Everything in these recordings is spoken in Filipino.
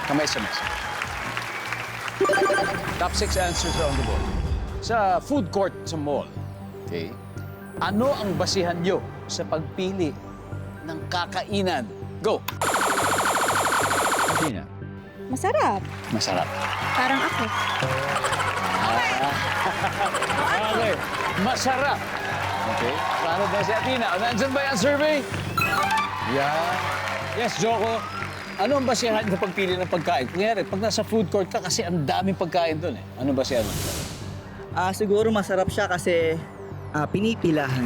Kamay sa mesa. Top 6 answers are on the board. Sa food court sa mall, okay, ano ang basihan nyo sa pagpili ng kakainan? Go! Athena, Masarap. masarap. Parang ako. Okay, masarap. Okay, paano ba si Athena? Nandyan ba yung survey? Yeah. Yes, Joko. Ano ang basihan sa pagpili ng pagkain? Kunyari, pag nasa food court ka kasi ang daming pagkain doon eh. Ano basihan mo? Siguro masarap siya kasi pinipilahan.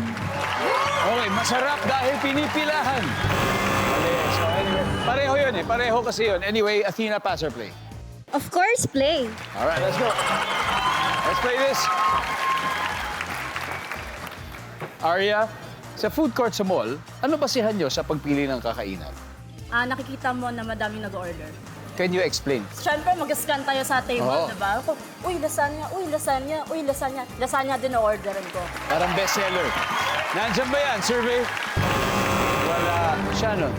Okay, masarap dahil pinipilahan. Okay, so anyway, pareho yun eh. Pareho kasi yun. Anyway, Athena, pass or play? Of course, play. All right, let's go. Let's play this. Arya, sa food court sa mall, ano basihan nyo sa pagpili ng kakainan? Nakikita mo na madaming nag-order. Can you explain? Siyempre, mag-scan tayo sa table, Oo. diba? Ako, uy, lasagna, uy, lasagna, uy, lasagna. Lasagna din na-orderin ko. Parang bestseller. Nandyan ba yan? Survey? Wala. Shannon,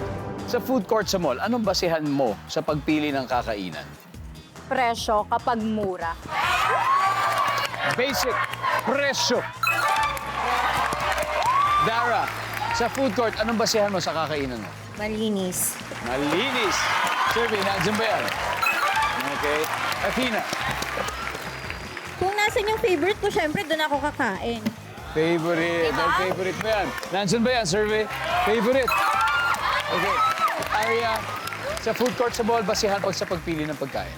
sa food court sa mall, anong basihan mo sa pagpili ng kakainan? Presyo kapag mura. Basic. Presyo. Dara, sa food court, anong basihan mo sa kakainan mo? Malinis. Malinis. Survey, nandyan ba yan? Okay. Athena, Kung nasan yung favorite ko, syempre doon ako kakain. favorite. Diba? May favorite ba yan? Nandyan ba yan, survey? Favorite. Okay. Arya, sa food court sa mall, basihan pag sa pagpili ng pagkain.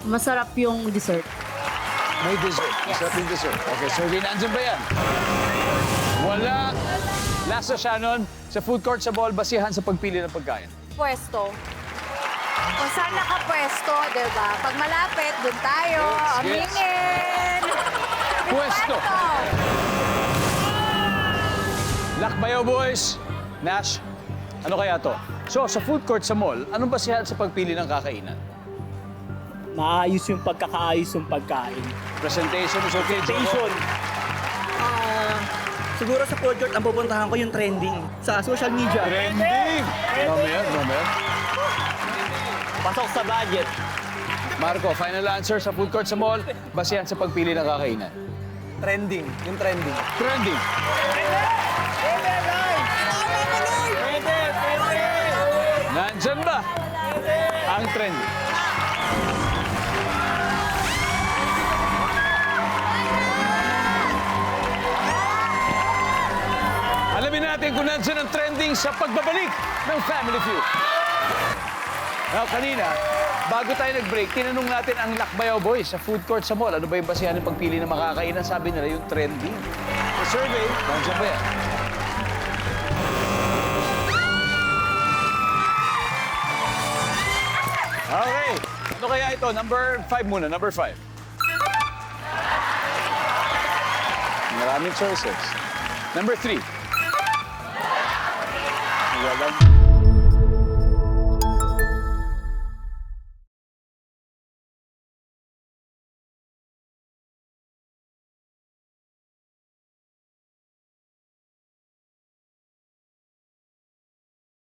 Masarap yung dessert. May dessert. Masarap yung dessert. Okay, survey, nandyan ba yan? Wala. Last na, Shannon, sa food court sa mall, basihan sa pagpili ng pagkain. Pwesto. Kung saan nakapwesto, di ba? Pag malapit, doon tayo. Yes, Aminin! Pwesto. Lakbayo, boys. Nash, ano kaya to? So, sa food court sa mall, anong basihan sa pagpili ng kakainan? Maayos yung pagkakaayos yung pagkain. Presentation is okay, Joko? Station. Siguro sa food court, ang pupuntahan ko yung trending sa social media. Trending! Mamaya. Pasok sa budget. Marco, final answer sa food court sa mall, basihan sa pagpili ng kakainan. Trending. Yung trending. Trending. Nandyan ba ang trending? Alamin natin kung nandyan ang trending sa pagbabalik ng Family Feud. Now, kanina, bago tayo nag-break, tinanong natin ang Lakbayaw Boys sa food court sa mall. Ano ba yung basihan ng pagpili ng makakainan? Sabi nila yung trending. Sa survey, nandiyan ba yan? Okay. Ano kaya ito? Number 5 muna. Number 5. Maraming choices. Number 3. Walang